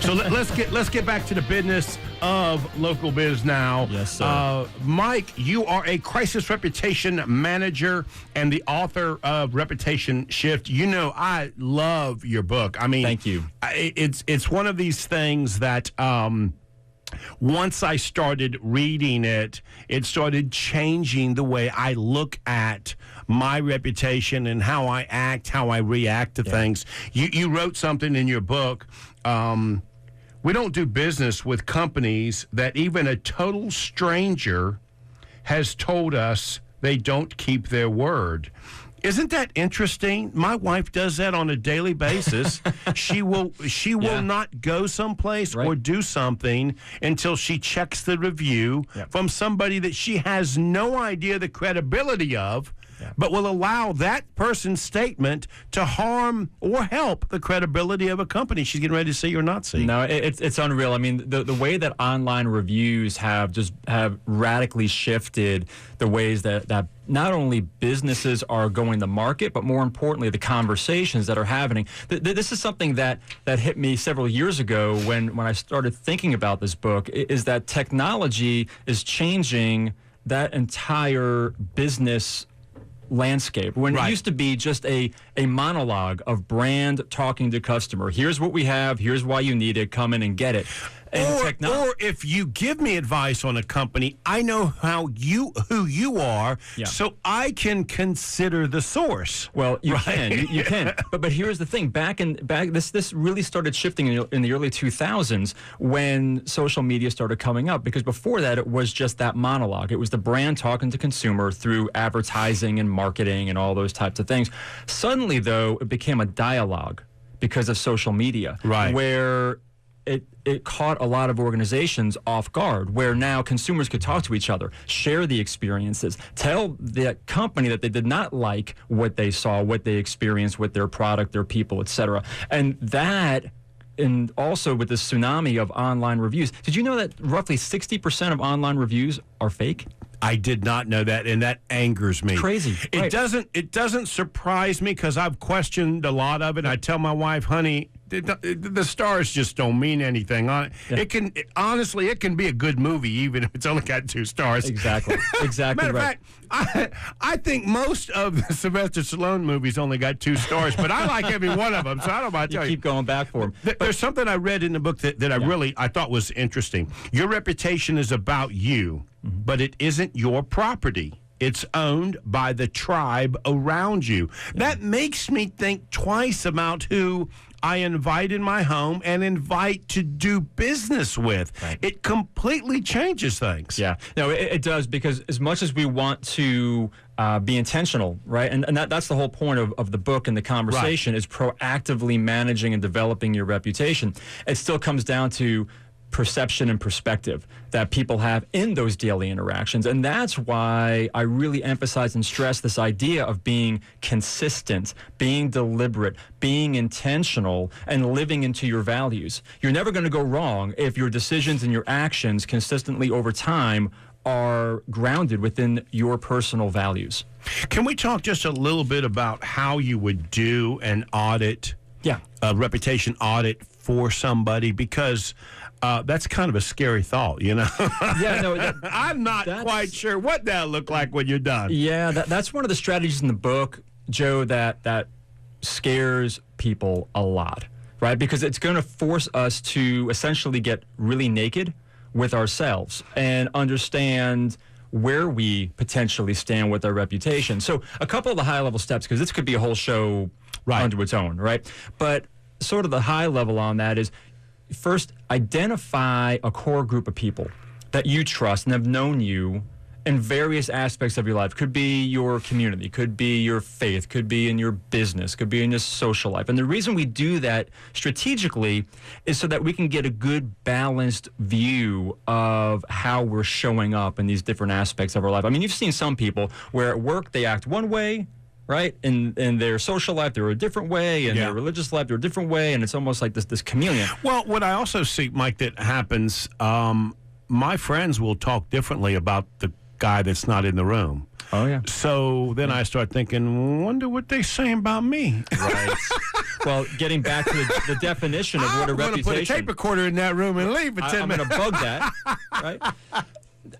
So let's get back to the business of local biz now. Yes, sir. Mike, you are a crisis reputation manager and the author of Reputation Shift. You know, I love your book. I mean, thank you. It's one of these things that once I started reading it, it started changing the way I look at my reputation and how I act, how I react to things. You wrote something in your book. We don't do business with companies that even a total stranger has told us they don't keep their word. Isn't that interesting? My wife does that on a daily basis. She will not go someplace or do something until she checks the review from somebody that she has no idea the credibility of, but will allow that person's statement to harm or help the credibility of a company she's getting ready to see or not see. No, it's unreal. I mean, the way that online reviews have radically shifted the ways that not only businesses are going to market, but more importantly, the conversations that are happening. This is something that hit me several years ago when I started thinking about this book, is that technology is changing that entire business landscape. When it used to be just a monologue of brand talking to customer. Here's what we have. Here's why you need it. Come in and get it. Or if you give me advice on a company, I know who you are, so I can consider the source. Well, you can, you can. But here's the thing: this really started shifting in the early 2000s when social media started coming up. Because before that, it was just that monologue. It was the brand talking to consumer through advertising and marketing and all those types of things. Suddenly, though, it became a dialogue because of social media, where it caught a lot of organizations off guard, where now consumers could talk to each other, share the experiences, tell the company that they did not like what they saw, what they experienced with their product, their people, etc. And that, and also with the tsunami of online reviews. Did you know that roughly 60% of online reviews are fake? I did not know that, and that angers me. Crazy. It doesn't surprise me because I've questioned a lot of it. I tell my wife, honey, the stars just don't mean anything. Honestly, it can be a good movie even if it's only got 2 stars. Exactly. Matter of fact, I think most of the Sylvester Stallone movies only got 2 stars, but I like every one of them, so I don't know about you. Keep going back for them. There's something I read in the book that I thought was interesting. Your reputation is about you, but it isn't your property. It's owned by the tribe around you. That makes me think twice about who I invite in my home and invite to do business with. It completely changes things. Yeah, no, it does, because as much as we want to be intentional, right? And that's the whole point of the book and the conversation is proactively managing and developing your reputation. It still comes down to perception and perspective that people have in those daily interactions. And that's why I really emphasize and stress this idea of being consistent, being deliberate, being intentional, and living into your values. You're never going to go wrong if your decisions and your actions consistently over time are grounded within your personal values. Can we talk just a little bit about how you would do an audit, a reputation audit for somebody? Because that's kind of a scary thought, you know? I'm not quite sure what that'll look like when you're done. Yeah, that's one of the strategies in the book, Joe, that scares people a lot, right? Because it's going to force us to essentially get really naked with ourselves and understand where we potentially stand with our reputation. So a couple of the high-level steps, because this could be a whole show unto its own, right? But sort of the high level on that is, first, identify a core group of people that you trust and have known you in various aspects of your life. Could be your community, could be your faith, could be in your business, could be in your social life. And the reason we do that strategically is so that we can get a good balanced view of how we're showing up in these different aspects of our life. I mean, you've seen some people where at work they act one way, right? In their social life, they're a different way. In their religious life, they're a different way. And it's almost like this chameleon. Well, what I also see, Mike, that happens, my friends will talk differently about the guy that's not in the room. Oh, yeah. So then I start thinking, wonder what they saying about me. Right. Well, getting back to the definition of what a I'm going to put a reputation. tape recorder in that room and leave for 10 I'm minutes. going to bug that, right?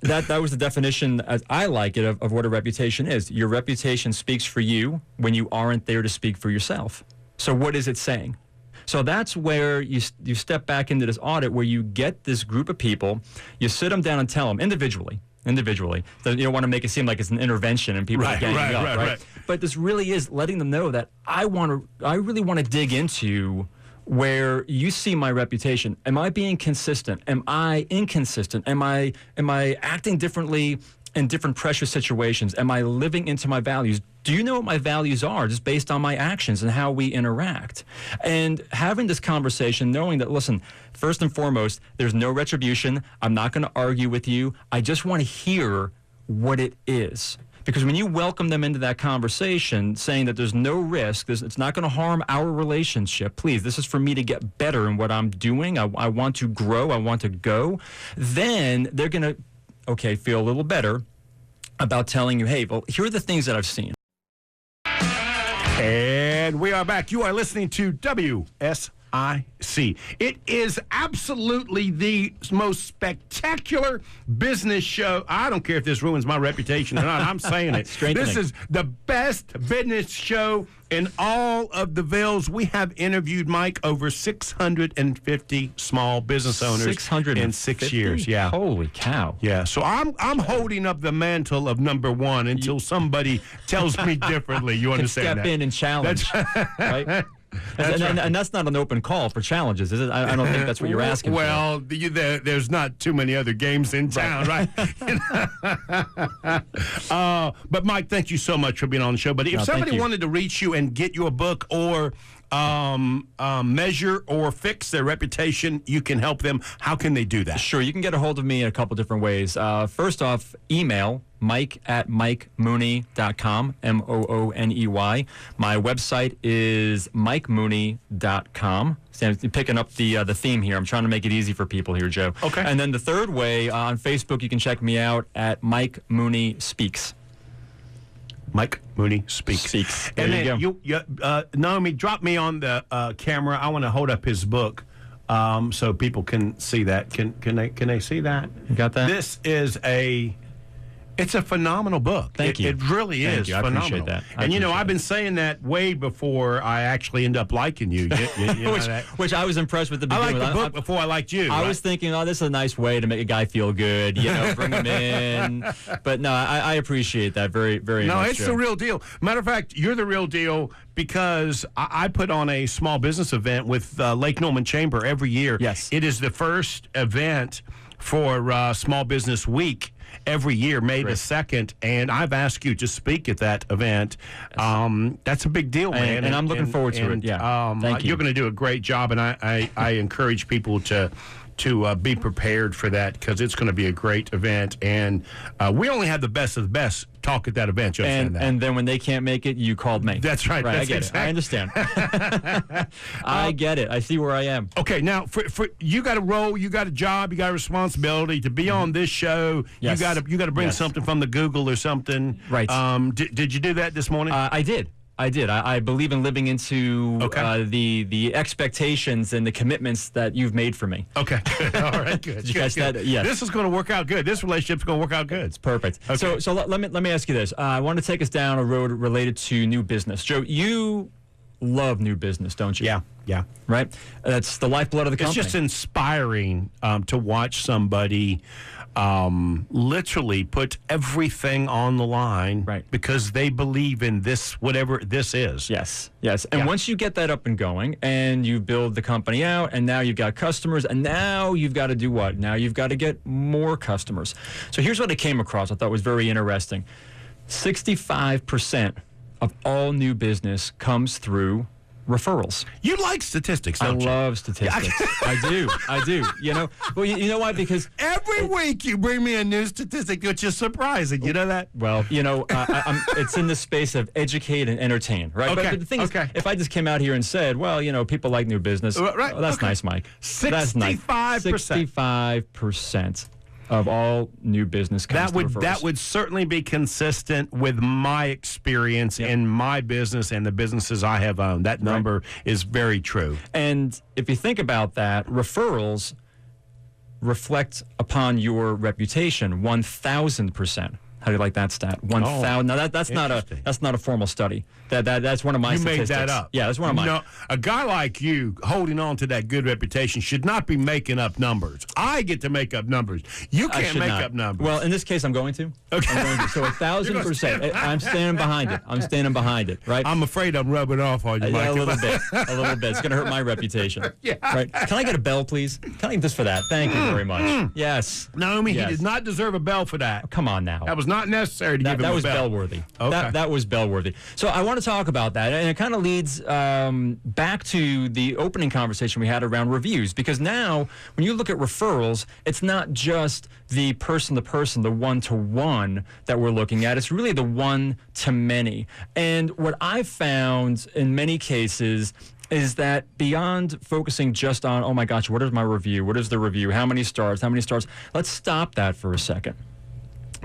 That was the definition, as I like it, of what a reputation is. Your reputation speaks for you when you aren't there to speak for yourself. So what is it saying? So that's where you step back into this audit, where you get this group of people, you sit them down and tell them individually. So you don't want to make it seem like it's an intervention and people are ganging up, right? But this really is letting them know that I really want to dig into where you see my reputation. Am I being consistent? Am I inconsistent? Am I acting differently in different pressure situations? Am I living into my values? Do you know what my values are, just based on my actions and how we interact? And having this conversation, knowing that, listen, first and foremost, there's no retribution. I'm not going to argue with you. I just want to hear what it is. Because when you welcome them into that conversation, saying that there's no risk, it's not going to harm our relationship, please, this is for me to get better in what I'm doing, I want to grow, I want to go, then they're going to, feel a little better about telling you, hey, well, here are the things that I've seen. And we are back. You are listening to WSIC. It is absolutely the most spectacular business show. I don't care if this ruins my reputation or not. I'm saying it. This is the best business show in all of the Villes. We have interviewed, Mike, over 650 small business owners in 6 years. Yeah. Holy cow. Yeah. So I'm holding up the mantle of number one until somebody tells me differently. You understand step that? in and challenge. Right? And that's not an open call for challenges, is it? I don't think that's what you're asking for. There's not too many other games in town, right? But, Mike, thank you so much for being on the show. But if somebody wanted to reach you and get your book or measure or fix their reputation, you can help them. How can they do that? Sure. You can get a hold of me in a couple different ways. First off, email mike@mikemooney.com, Mooney. My website is mikemooney.com. So I'm picking up the theme here. I'm trying to make it easy for people here, Joe. Okay. And then the third way, on Facebook, you can check me out at Mike Mooney Speaks. Mike Mooney Speaks. There and you go. Naomi, drop me on the camera. I want to hold up his book so people can see that. Can they see that? You got that? This is it's a phenomenal book. Thank you. It really is phenomenal. I appreciate that. I've been saying that way before I actually end up liking you. You know which I was impressed with the beginning. I liked the book before I liked you. I was thinking, this is a nice way to make a guy feel good, bring him in. But no, I appreciate that very, very much. No, it's the real deal. Matter of fact, you're the real deal because I put on a small business event with Lake Norman Chamber every year. Yes. It is the first event for Small Business Week every year, May the 2nd, and I've asked you to speak at that event. That's a big deal, man. And I'm looking forward to it. Yeah. Thank you. You're going to do a great job, and I encourage people to be prepared for that because it's going to be a great event. And we only have the best of the best talk at that event. You understand that? And then when they can't make it, you called me. That's right. I get it. I understand. I get it. I see where I am. Okay, now for you got a role, you got a job, you got a responsibility to be on this show. Yes. You got to bring something from the Google or something. Right. Did you do that this morning? I did. I believe in living into the expectations and the commitments that you've made for me. Okay. All right. Good. Did you catch that? Yes. This is going to work out good. This relationship's going to work out good. It's perfect. Okay. So let me ask you this. I want to take us down a road related to new business. Joe, you love new business, don't you? Yeah. Right? That's the lifeblood of the company. It's just inspiring to watch somebody literally put everything on the line, right, because they believe in this, whatever this is. Yes. And once you get that up and going and you build the company out and now you've got customers and now you've got to do what? Now you've got to get more customers. So here's what I came across I thought was very interesting. 65% of all new business comes through referrals. You like statistics, don't you? I love statistics. I do. Well, you know why? Because every week you bring me a new statistic, which is surprising. You know that? Well, it's in the space of educate and entertain, right? Okay. But the thing is, if I just came out here and said, well, people like new business, right? That's nice, Mike. 65%. 65%. of all new business comes to referrals. That would certainly be consistent with my experience in my business and the businesses I have owned. That number is very true. And if you think about that, referrals reflect upon your reputation 1,000%. How do you like that stat? 1,000. Now that's not a formal study. That's one of my statistics. You made that up. Yeah, that's one of mine. No, a guy like you holding on to that good reputation should not be making up numbers. I get to make up numbers. You can't make up numbers. Well, in this case, I'm going to. Okay. I'm going to. So 1,000%. I'm standing behind it. I'm standing behind it. Right. I'm afraid I'm rubbing off on you, Mike. A little bit. A little bit. It's going to hurt my reputation. Yeah. Right. Can I get a bell, please? Can I just for that? Thank you very much. Yes. Naomi, yes. He did not deserve a bell for that. Oh, come on now. That was not necessary to give him a bell. That was bell-worthy. Okay. That was bell-worthy. So I want to talk about that, and it kind of leads back to the opening conversation we had around reviews, because now when you look at referrals, it's not just the person-to-person, the one-to-one that we're looking at. It's really the one-to-many. And what I've found in many cases is that beyond focusing just on, oh my gosh, what is my review? What is the review? How many stars? How many stars? Let's stop that for a second.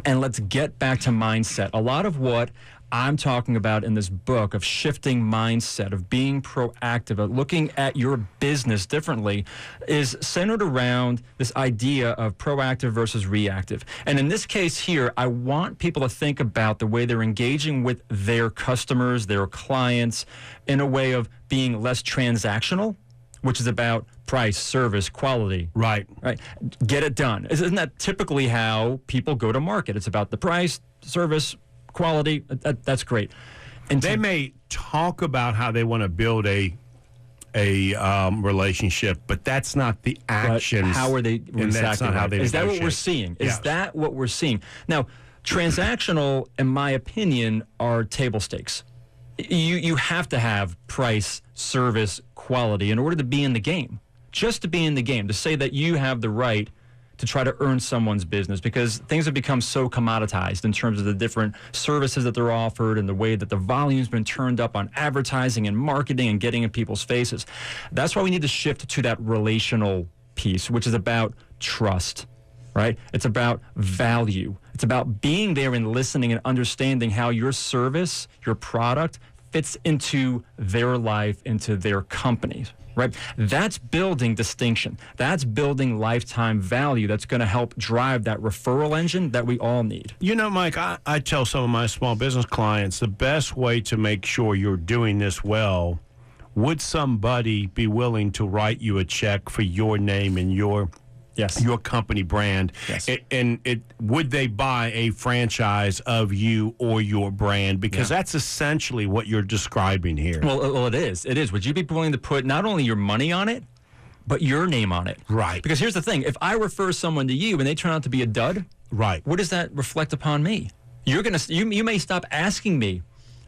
And let's get back to mindset. A lot of what I'm talking about in this book of shifting mindset, of being proactive, of looking at your business differently, is centered around this idea of proactive versus reactive. And in this case here, I want people to think about the way they're engaging with their customers, their clients, in a way of being less transactional, which is about price, service, quality. Right. Get it done. Isn't that typically how people go to market? It's about the price, service, quality. That's great. And they may talk about how they want to build a relationship, but that's not the actions. How are they exactly? That's not how they Is that negotiate. what we're seeing? Yes. Is that what we're seeing? Now, transactional, in my opinion, are table stakes. You have to have price, service, quality in order to be in the game. Just to be in the game, to say that you have the right to try to earn someone's business, because things have become so commoditized in terms of the different services that they're offered and the way that the volume's been turned up on advertising and marketing and getting in people's faces. That's why we need to shift to that relational piece, which is about trust, right? It's about value. It's about being there and listening and understanding how your service, your product fits into their life, into their company, right? That's building distinction. That's building lifetime value. That's going to help drive that referral engine that we all need. You know, Mike, I tell some of my small business clients the best way to make sure you're doing this well, would somebody be willing to write you a check for your name and your company brand? Yes. And would they buy a franchise of you or your brand? Because that's essentially what you're describing here. Well, it is. It is. Would you be willing to put not only your money on it, but your name on it? Right. Because here's the thing. If I refer someone to you and they turn out to be a dud, right, what does that reflect upon me? You may stop asking me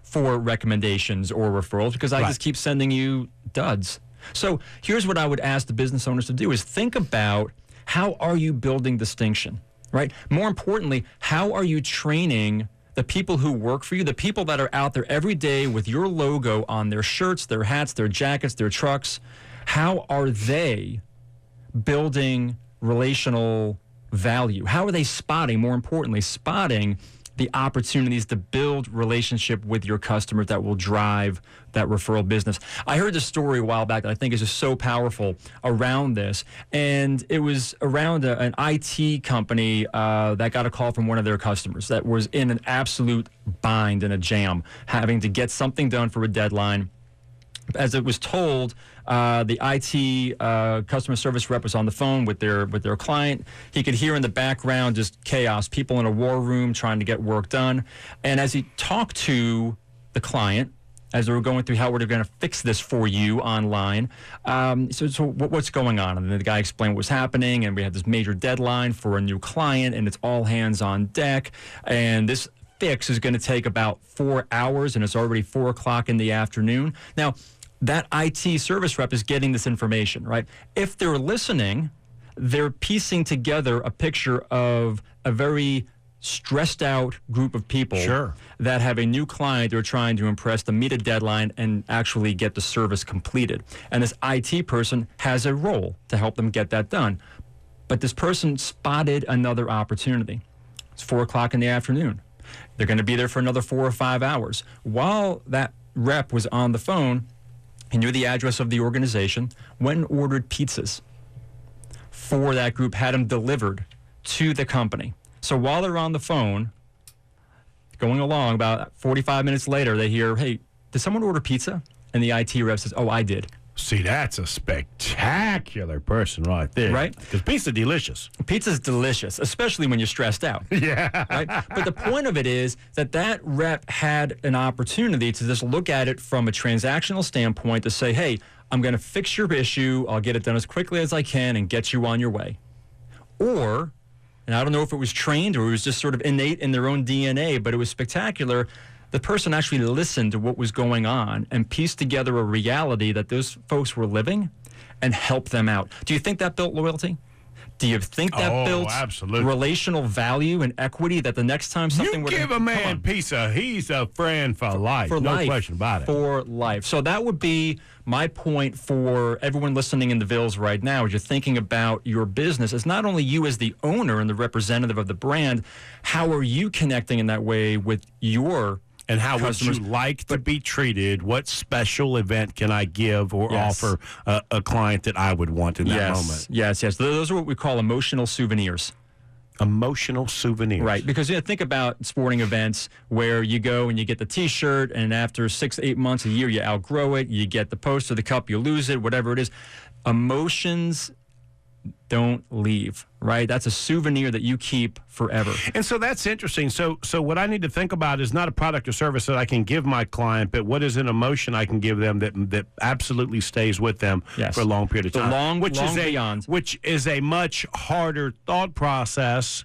for recommendations or referrals because I just keep sending you duds. So here's what I would ask the business owners to do is think about, how are you building distinction, right? More importantly, how are you training the people who work for you, the people that are out there every day with your logo on their shirts, their hats, their jackets, their trucks? How are they building relational value? How are they spotting, more importantly, spotting the opportunities to build relationship with your customers that will drive that referral business? I heard this story a while back that I think is just so powerful around this, and it was around an IT company that got a call from one of their customers that was in an absolute bind and a jam, having to get something done for a deadline. As it was told, the IT customer service rep was on the phone with their client. He could hear in the background just chaos, people in a war room trying to get work done. And as he talked to the client, as they were going through how we're going to fix this for you online, so what's going on? And then the guy explained what was happening, and we had this major deadline for a new client, and it's all hands on deck. And this fix is going to take about 4 hours, and it's already 4 o'clock in the afternoon. Now, that IT service rep is getting this information, right? If they're listening, they're piecing together a picture of a very stressed out group of people that have a new client they're trying to impress to meet a deadline and actually get the service completed. And this IT person has a role to help them get that done. But this person spotted another opportunity. It's 4 o'clock in the afternoon. They're going to be there for another 4 or 5 hours. While that rep was on the phone, he knew the address of the organization, went and ordered pizzas for that group, had them delivered to the company. So while they're on the phone, going along, about 45 minutes later, they hear, hey, did someone order pizza? And the IT rep says, oh, I did. See, that's a spectacular person right there. Right? Because pizza's delicious. Pizza's delicious, especially when you're stressed out. Yeah. Right? But the point of it is that rep had an opportunity to just look at it from a transactional standpoint to say, hey, I'm going to fix your issue. I'll get it done as quickly as I can and get you on your way. Or, and I don't know if it was trained or it was just sort of innate in their own DNA, but it was spectacular. The person actually listened to what was going on and pieced together a reality that those folks were living and helped them out. Do you think that built loyalty? Do you think that built absolutely. relational value and equity that the next time something were to give a man pizza, he's a friend for life. For no life. question about it. For life. So that would be my point for everyone listening in the Vills right now. As you're thinking about your business, it's not only you as the owner and the representative of the brand, how are you connecting in that way with your and how customers? Would you like to be treated? What special event can I give or offer a client that I would want in that moment? Yes. Those are what we call emotional souvenirs. Emotional souvenirs. Right, because think about sporting events where you go and you get the T-shirt, and after 6 to 8 months, a year, you outgrow it. You get the poster, the cup, you lose it, whatever it is. Emotions don't leave, right? That's a souvenir that you keep forever. And so that's interesting. So what I need to think about is not a product or service that I can give my client, but what is an emotion I can give them that absolutely stays with them for a long period of time. Which is a much harder thought process,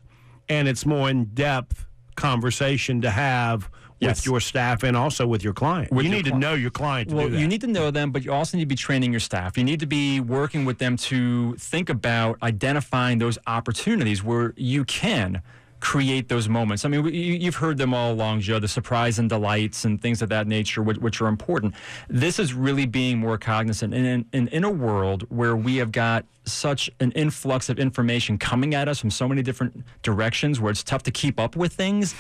and it's more in-depth conversation to have with your staff and also with your client. You need to know your client to do that. Well, you need to know them, but you also need to be training your staff. You need to be working with them to think about identifying those opportunities where you can create those moments. I mean, you've heard them all along, Joe, the surprise and delights and things of that nature, which are important. This is really being more cognizant. And in a world where we have got such an influx of information coming at us from so many different directions where it's tough to keep up with things,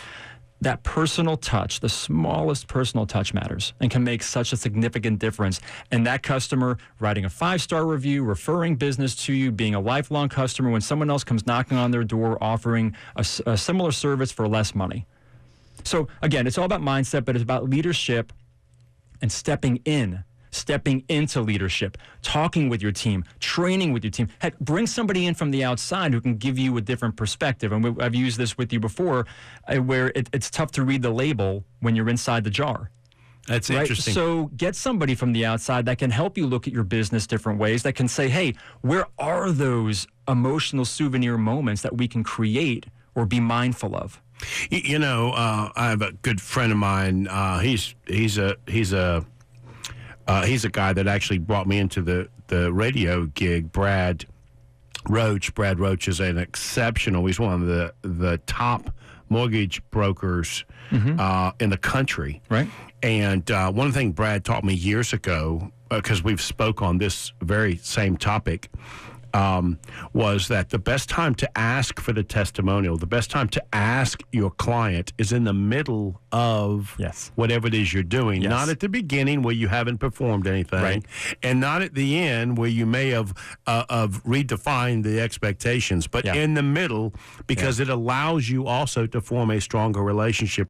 that personal touch, the smallest personal touch matters and can make such a significant difference. And that customer writing a 5-star review, referring business to you, being a lifelong customer when someone else comes knocking on their door offering a similar service for less money. So again, it's all about mindset, but it's about leadership and stepping into leadership, talking with your team, training with your team. Heck, bring somebody in from the outside who can give you a different perspective. And I've used this with you before, where it's tough to read the label when you're inside the jar. That's interesting. So get somebody from the outside that can help you look at your business different ways, that can say, hey, where are those emotional souvenir moments that we can create or be mindful of? You know, I have a good friend of mine. He's a guy that actually brought me into the radio gig, Brad Roach. Brad Roach is an exceptional, he's one of the top mortgage brokers in the country. Right. And one of the things Brad taught me years ago, because we've spoke on this very same topic, was that the best time to ask for the testimonial, the best time to ask your client is in the middle of whatever it is you're doing, not at the beginning where you haven't performed anything, and not at the end where you may have redefined the expectations, but in the middle, because it allows you also to form a stronger relationship.